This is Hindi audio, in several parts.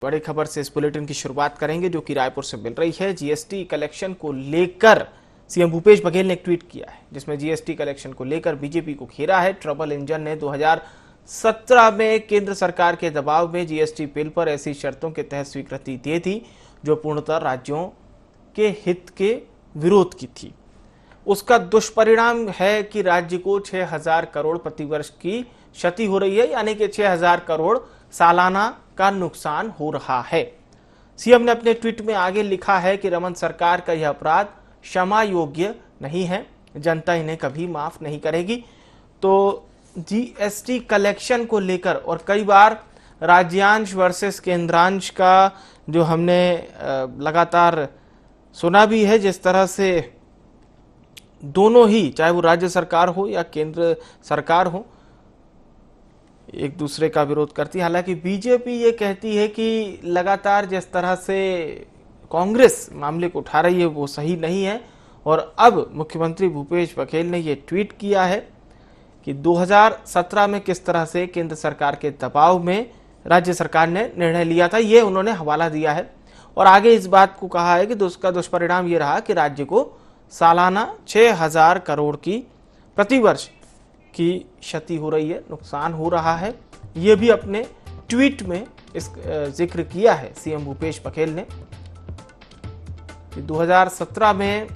बड़ी खबर से इस बुलेटिन की शुरुआत करेंगे जो कि रायपुर से मिल रही है। जीएसटी कलेक्शन को लेकर सीएम भूपेश बघेल ने एक ट्वीट किया है जिसमें जीएसटी कलेक्शन को लेकर बीजेपी को घेरा है। ट्रबल इंजन ने 2017 में केंद्र सरकार के दबाव में जीएसटी बिल पर ऐसी शर्तों के तहत स्वीकृति दी थी जो पूर्णतः राज्यों के हित के विरोध की थी। उसका दुष्परिणाम है कि राज्य को 6,000 करोड़ प्रतिवर्ष की क्षति हो रही है, यानी कि 6,000 करोड़ सालाना का नुकसान हो रहा है। सीएम ने अपने ट्वीट में आगे लिखा है कि रमन सरकार का यह अपराध क्षमा योग्य नहीं है, जनता इन्हें कभी माफ नहीं करेगी। तो जीएसटी कलेक्शन को लेकर और कई बार राज्यांश वर्सेस केंद्रांश का जो हमने लगातार सुना भी है, जिस तरह से दोनों ही, चाहे वो राज्य सरकार हो या केंद्र सरकार हो, एक दूसरे का विरोध करती है। हालांकि बीजेपी ये कहती है कि लगातार जिस तरह से कांग्रेस मामले को उठा रही है वो सही नहीं है। और अब मुख्यमंत्री भूपेश बघेल ने ये ट्वीट किया है कि 2017 में किस तरह से केंद्र सरकार के दबाव में राज्य सरकार ने निर्णय लिया था, ये उन्होंने हवाला दिया है। और आगे इस बात को कहा है कि उसका दुष्परिणाम ये रहा कि राज्य को सालाना 6,000 करोड़ की प्रतिवर्ष की क्षति हो रही है, नुकसान हो रहा है। ये भी अपने ट्वीट में इस जिक्र किया है सीएम भूपेश बघेल ने कि 2017 में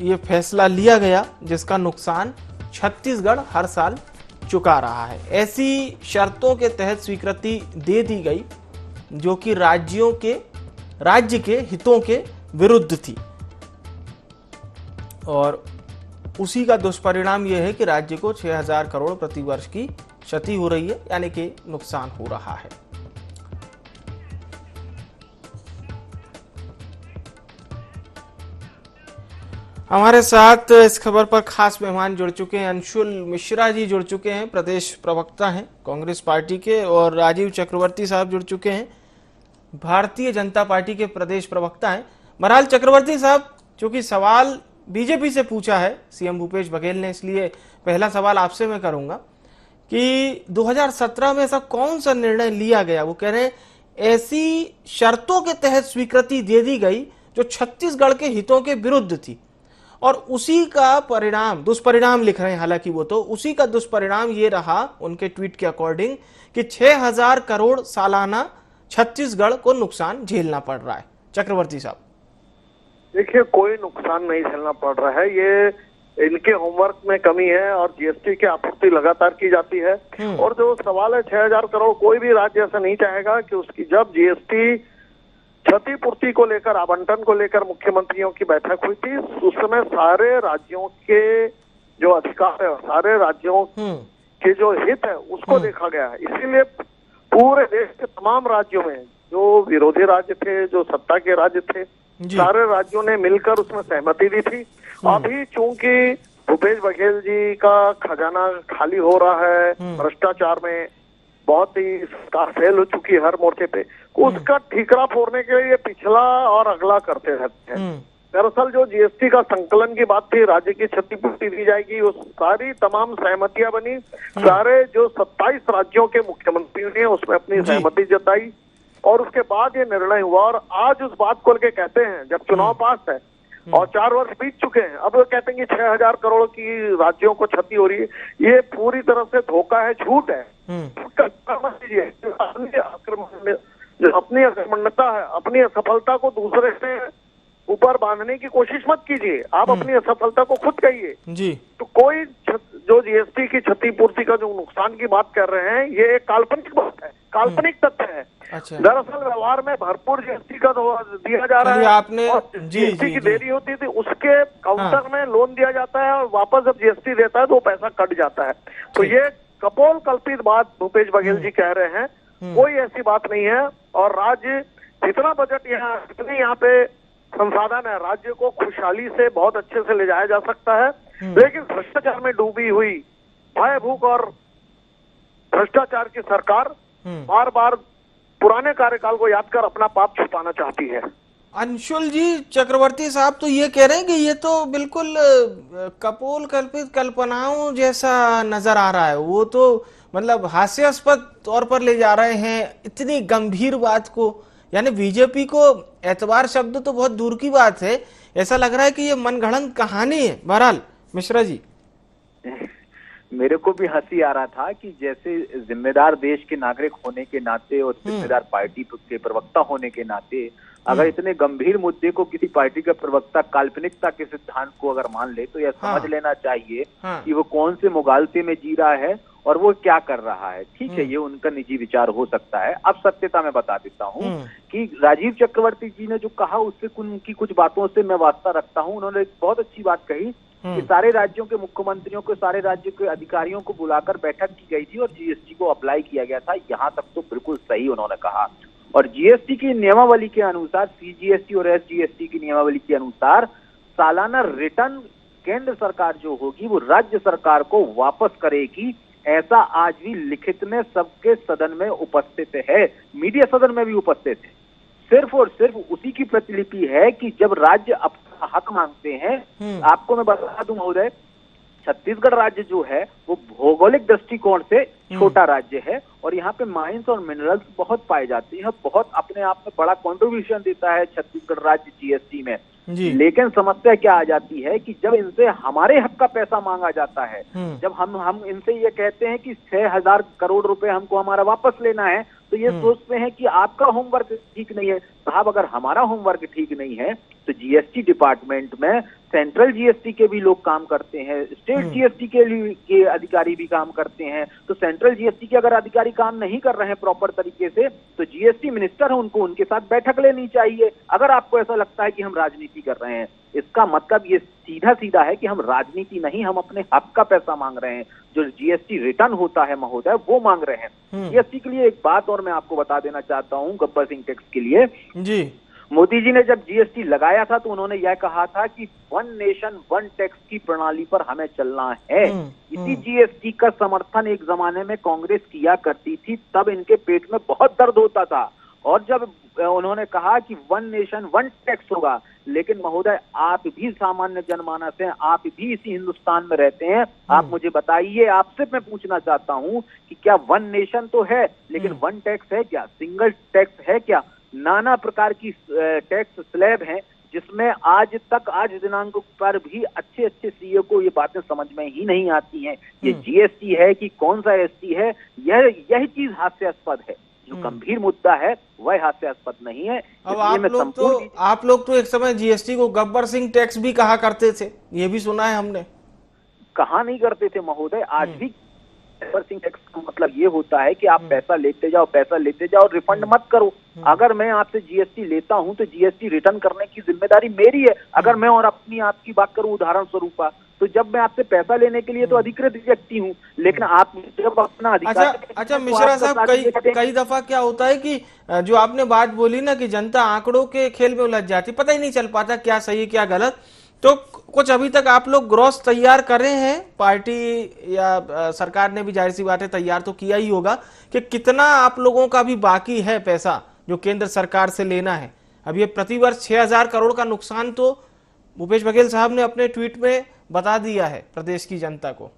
ये फैसला लिया गया जिसका नुकसान छत्तीसगढ़ हर साल चुका रहा है। ऐसी शर्तों के तहत स्वीकृति दे दी गई जो कि राज्य के हितों के विरुद्ध थी और उसी का दुष्परिणाम यह है कि राज्य को 6,000 करोड़ प्रतिवर्ष की क्षति हो रही है, यानी कि नुकसान हो रहा है। हमारे साथ इस खबर पर खास मेहमान जुड़ चुके हैं। अंशुल मिश्रा जी जुड़ चुके हैं, प्रदेश प्रवक्ता हैं कांग्रेस पार्टी के, और राजीव चक्रवर्ती साहब जुड़ चुके हैं, भारतीय जनता पार्टी के प्रदेश प्रवक्ता हैं। बहरहाल चक्रवर्ती साहब, चूंकि सवाल बीजेपी से पूछा है सीएम भूपेश बघेल ने, इसलिए पहला सवाल आपसे मैं करूंगा कि 2017 में ऐसा कौन सा निर्णय लिया गया, वो कह रहे हैं ऐसी शर्तों के तहत स्वीकृति दे दी गई जो छत्तीसगढ़ के हितों के विरुद्ध थी, और उसी का परिणाम, दुष्परिणाम लिख रहे हैं, हालांकि वो तो उसी का दुष्परिणाम ये रहा उनके ट्वीट के अकॉर्डिंग कि 6,000 करोड़ सालाना छत्तीसगढ़ को नुकसान झेलना पड़ रहा है। चक्रवर्ती साहब, देखिए, कोई नुकसान नहीं झेलना पड़ रहा है, ये इनके होमवर्क में कमी है और जीएसटी की आपूर्ति लगातार की जाती है। और जो सवाल है 6,000 करोड़, कोई भी राज्य ऐसा नहीं चाहेगा कि उसकी, जब जीएसटी क्षतिपूर्ति को लेकर, आवंटन को लेकर मुख्यमंत्रियों की बैठक हुई थी, उस समय सारे राज्यों के जो अधिकार है, सारे राज्यों के जो हित है उसको देखा गया है। इसीलिए पूरे देश के तमाम राज्यों में, जो विरोधी राज्य थे, जो सत्ता के राज्य थे, सारे राज्यों ने मिलकर उसमें सहमति दी थी। अभी चूंकि भूपेश बघेल जी का खजाना खाली हो रहा है, भ्रष्टाचार में बहुत ही फेल हो चुकी है हर मोर्चे पे, उसका ठीकरा फोड़ने के लिए पिछला और अगला करते रहते हैं। दरअसल जो जीएसटी का संकलन की बात थी, राज्य की क्षतिपूर्ति दी जाएगी, वो सारी तमाम सहमतियां बनी, सारे जो 27 राज्यों के मुख्यमंत्रियों ने उसमें अपनी सहमति जताई और उसके बाद ये निर्णय हुआ। और आज उस बात को लेके कहते हैं, जब चुनाव पास है और 4 वर्ष बीत चुके हैं, अब वो कहते हैं कि 6,000 करोड़ की राज्यों को क्षति हो रही है, ये पूरी तरह से धोखा है, झूठ है। अपनी अकर्मण्यता है, अपनी असफलता को दूसरे से ऊपर बांधने की कोशिश मत कीजिए, आप अपनी असफलता को खुद कहिए जी। तो कोई जो जीएसटी की क्षतिपूर्ति का जो नुकसान की बात कर रहे हैं, ये एक काल्पनिक बात है, काल्पनिक तथ्य है। अच्छा। दरअसल व्यवहार में भरपूर जीएसटी का दिया जा रहा है, आपने जीएसटी की देरी होती थी, उसके काउंटर में लोन दिया जाता है और वापस जब जीएसटी देता है तो वो पैसा कट जाता है। तो ये कपोल कल्पित बात भूपेश बघेल जी कह रहे हैं, कोई ऐसी बात नहीं है। और राज्य जितना बजट यहाँ, जितने यहाँ पे संसाधन है, राज्य को खुशहाली से बहुत अच्छे से ले जाया जा सकता है। लेकिन भ्रष्टाचार में डूबी हुई, भय भूख और भ्रष्टाचार की सरकार बार बार पुराने कार्यकाल को याद कर अपना पाप छुपाना चाहती है। अंशुल जी, चक्रवर्ती साहब तो ये कह रहे हैं कि ये तो बिल्कुल कपोल कल्पित कल्पनाओं जैसा नजर आ रहा है, वो तो मतलब हास्यास्पद तौर पर ले जा रहे हैं इतनी गंभीर बात को, यानी बीजेपी को एतबार शब्द तो बहुत दूर की बात है, ऐसा लग रहा है कि ये मनगढ़ंत कहानी है। बहरहाल मिश्रा जी, मेरे को भी हंसी आ रहा था कि जैसे जिम्मेदार देश के नागरिक होने के नाते और जिम्मेदार पार्टी के प्रवक्ता होने के नाते अगर इतने गंभीर मुद्दे को किसी पार्टी का प्रवक्ता काल्पनिकता के सिद्धांत को अगर मान ले तो यह समझ लेना चाहिए कि वो कौन से मुगालते में जी रहा है और वो क्या कर रहा है। ठीक है, ये उनका निजी विचार हो सकता है। अब सत्यता मैं बता देता हूँ कि राजीव चक्रवर्ती जी ने जो कहा उससे उनकी कुछ बातों से मैं वास्ता रखता हूँ। उन्होंने एक बहुत अच्छी बात कही कि सारे राज्यों के मुख्यमंत्रियों को, सारे राज्यों के अधिकारियों को बुलाकर बैठक की गई थी और जीएसटी को अप्लाई किया गया था। यहाँ तक तो बिल्कुल सही उन्होंने कहा। और जीएसटी की नियमावली के अनुसार, सीजीएसटी और एसजीएसटी की नियमावली के अनुसार सालाना रिटर्न केंद्र सरकार जो होगी वो राज्य सरकार को वापस करेगी। ऐसा आज भी लिखित में सबके सदन में उपस्थित है, मीडिया सदन में भी उपस्थित है। सिर्फ और सिर्फ उसी की प्रतिलिपि है कि जब राज्य अपना हक मांगते हैं। आपको मैं बता दूं महोदय, छत्तीसगढ़ राज्य जो है वो भौगोलिक दृष्टिकोण से छोटा राज्य है और यहाँ पे माइंस और मिनरल्स बहुत पाए जाते हैं। बहुत अपने आप में बड़ा कंट्रीब्यूशन देता है छत्तीसगढ़ राज्य जीएसटी में। लेकिन समस्या क्या आ जाती है कि जब इनसे हमारे हक का पैसा मांगा जाता है, जब हम इनसे ये कहते हैं कि 6,000 करोड़ रुपए हमको हमारा वापस लेना है, तो ये सोचते हैं कि आपका होमवर्क ठीक नहीं है। साहब, अगर हमारा होमवर्क ठीक नहीं है तो जीएसटी डिपार्टमेंट में सेंट्रल जीएसटी के भी लोग काम करते हैं, स्टेट जीएसटी के अधिकारी भी काम करते हैं। तो सेंट्रल जीएसटी के अगर अधिकारी काम नहीं कर रहे हैं प्रॉपर तरीके से तो जीएसटी मिनिस्टर है, उनको उनके साथ बैठक लेनी चाहिए। अगर आपको ऐसा लगता है कि हम राजनीति कर रहे हैं, इसका मतलब ये सीधा सीधा है कि हम राजनीति नहीं, हम अपने हक का पैसा मांग रहे हैं। जो जीएसटी रिटर्न होता है महोदय वो मांग रहे हैं। जीएसटी के लिए एक बात और मैं आपको बता देना चाहता हूँ, गब्बर सिंह टैक्स के लिए जी। मोदी जी ने जब जीएसटी लगाया था तो उन्होंने यह कहा था कि वन नेशन वन टैक्स की प्रणाली पर हमें चलना है। इसी जीएसटी का समर्थन एक जमाने में कांग्रेस किया करती थी, तब इनके पेट में बहुत दर्द होता था। और जब उन्होंने कहा कि वन नेशन वन टैक्स होगा, लेकिन महोदय आप भी सामान्य जनमानस हैं, आप भी इसी हिंदुस्तान में रहते हैं, आप मुझे बताइए, आपसे मैं पूछना चाहता हूं कि क्या वन नेशन तो है लेकिन वन टैक्स है क्या, सिंगल टैक्स है क्या? नाना प्रकार की टैक्स स्लैब हैं जिसमें आज दिनांक पर भी अच्छे अच्छे सीए को ये बातें समझ में ही नहीं आती हैं। ये जीएसटी है कि कौन सा एसटी है, यही चीज हास्यास्पद है। जो गंभीर मुद्दा है वह हास्यास्पद नहीं है। अब आप लोग तो एक समय जीएसटी को गब्बर सिंह टैक्स भी कहा करते थे, ये भी सुना है हमने। कहा नहीं करते थे महोदय, आज भी गब्बर सिंह टैक्स का मतलब ये होता है कि आप पैसा लेते जाओ, रिफंड मत करो। अगर मैं आपसे जीएसटी लेता हूं तो जीएसटी रिटर्न करने की जिम्मेदारी मेरी है। अगर मैं और अपनी आपकी बात करूं उदाहरण स्वरूप, तो जब मैं आपसे पैसा लेने के लिए तो अधिकृत व्यक्ति हूं, लेकिन आप जब अपना अधिकार अच्छा मिश्रा साहब, कई दफा क्या होता है कि जो आपने बात बोली ना कि जनता आंकड़ों के खेल में उलझ जाती, पता ही नहीं चल पाता क्या सही क्या गलत। तो कुछ अभी तक आप लोग ग्रॉस तैयार कर रहे हैं, पार्टी या सरकार ने भी जाहिर सी बात है तैयार तो किया ही होगा, कि कितना आप लोगों का भी बाकी है पैसा जो केंद्र सरकार से लेना है। अब ये प्रतिवर्ष 6,000 करोड़ का नुकसान तो भूपेश बघेल साहब ने अपने ट्वीट में बता दिया है प्रदेश की जनता को।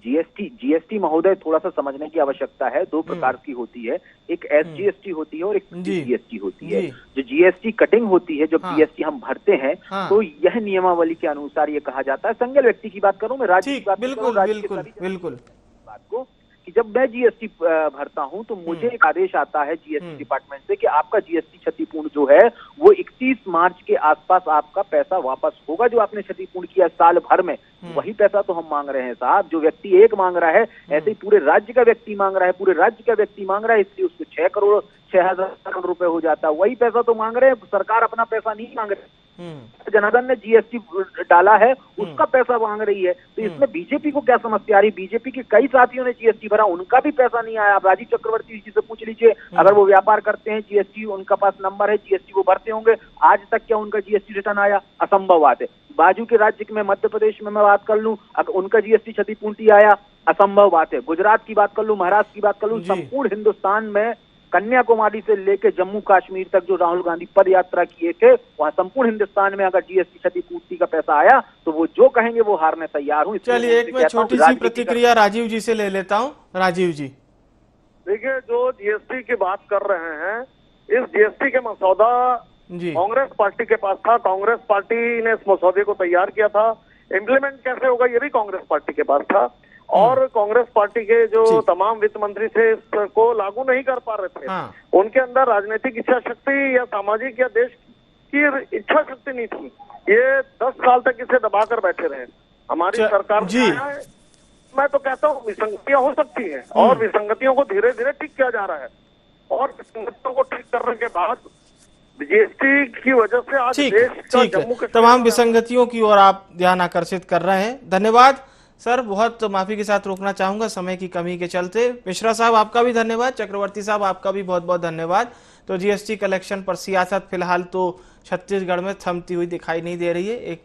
जीएसटी महोदय थोड़ा सा समझने की आवश्यकता है। दो प्रकार की होती है, एक एसजीएसटी होती है और एक जीएसटी होती है। जो जीएसटी कटिंग होती है, जब जीएसटी हम भरते हैं तो यह नियमावली के अनुसार ये कहा जाता है। संघीय व्यक्ति की बात करूं मैं, राज्य की बात बिल्कुल बात को कि जब मैं जीएसटी भरता हूं तो मुझे एक आदेश आता है जीएसटी डिपार्टमेंट से कि आपका जीएसटी क्षतिपूर्ण जो है वो 31 मार्च के आसपास आपका पैसा वापस होगा। जो आपने क्षतिपूर्ण किया साल भर में, वही पैसा तो हम मांग रहे हैं साहब। जो व्यक्ति एक मांग रहा है, ऐसे ही पूरे राज्य का व्यक्ति मांग रहा है, पूरे राज्य का व्यक्ति मांग रहा है, इसलिए उसको 6,000 करोड़ रुपए हो जाता है। वही पैसा तो मांग रहे हैं, सरकार अपना पैसा नहीं मांग रही। जनार्दन ने जीएसटी डाला है, उसका पैसा मांग रही है। तो इसमें बीजेपी को क्या समस्या आ रही? बीजेपी के कई साथियों ने जीएसटी भरा, उनका भी पैसा नहीं आया। आप राजीव चक्रवर्ती जी से पूछ लीजिए, अगर वो व्यापार करते हैं, जीएसटी उनका पास नंबर है, जीएसटी वो भरते होंगे, आज तक क्या उनका जीएसटी रिटर्न आया? असंभव बात है। बाजू के राज्य में मध्य प्रदेश में मैं बात कर लूं, अगर उनका जीएसटी क्षतिपूर्ति आया, असंभव बात है। गुजरात की बात कर लूं, महाराष्ट्र की बात कर लूं, संपूर्ण हिंदुस्तान में कन्याकुमारी से लेकर जम्मू कश्मीर तक जो राहुल गांधी पद यात्रा किए थे, वहां संपूर्ण हिंदुस्तान में अगर जीएसटी क्षतिपूर्ति का पैसा आया तो वो जो कहेंगे वो हारने तैयार हूं। चलिए एक मैं छोटी सी प्रतिक्रिया राजीव जी से ले लेता हूं। राजीव जी, देखिए, जो जीएसटी की बात कर रहे हैं, इस जीएसटी के मसौदा जी कांग्रेस पार्टी के पास था। कांग्रेस पार्टी ने इस मसौदे को तैयार किया था। इम्प्लीमेंट कैसे होगा ये भी कांग्रेस पार्टी के पास था, और कांग्रेस पार्टी के जो जी। तमाम वित्त मंत्री थे इसको लागू नहीं कर पा रहे थे। हाँ। उनके अंदर राजनीतिक इच्छा शक्ति या सामाजिक या देश की इच्छा शक्ति नहीं थी। ये 10 साल तक इसे दबाकर बैठे रहे। हमारी सरकार जी। में आया है, मैं तो कहता हूँ विसंगतियां हो सकती हैं, और विसंगतियों को धीरे धीरे ठीक किया जा रहा है, और विसंगतियों को ठीक करने के बाद जीएसटी की वजह से आज ठीक देश का ठीक जम्मू है, कश्मीर तमाम विसंगतियों की ओर आप ध्यान आकर्षित कर रहे हैं। धन्यवाद सर, बहुत माफी के साथ रोकना चाहूंगा समय की कमी के चलते। मिश्रा साहब आपका भी धन्यवाद, चक्रवर्ती साहब आपका भी बहुत बहुत धन्यवाद। तो जीएसटी कलेक्शन पर सियासत फिलहाल तो छत्तीसगढ़ में थमती हुई दिखाई नहीं दे रही है। एक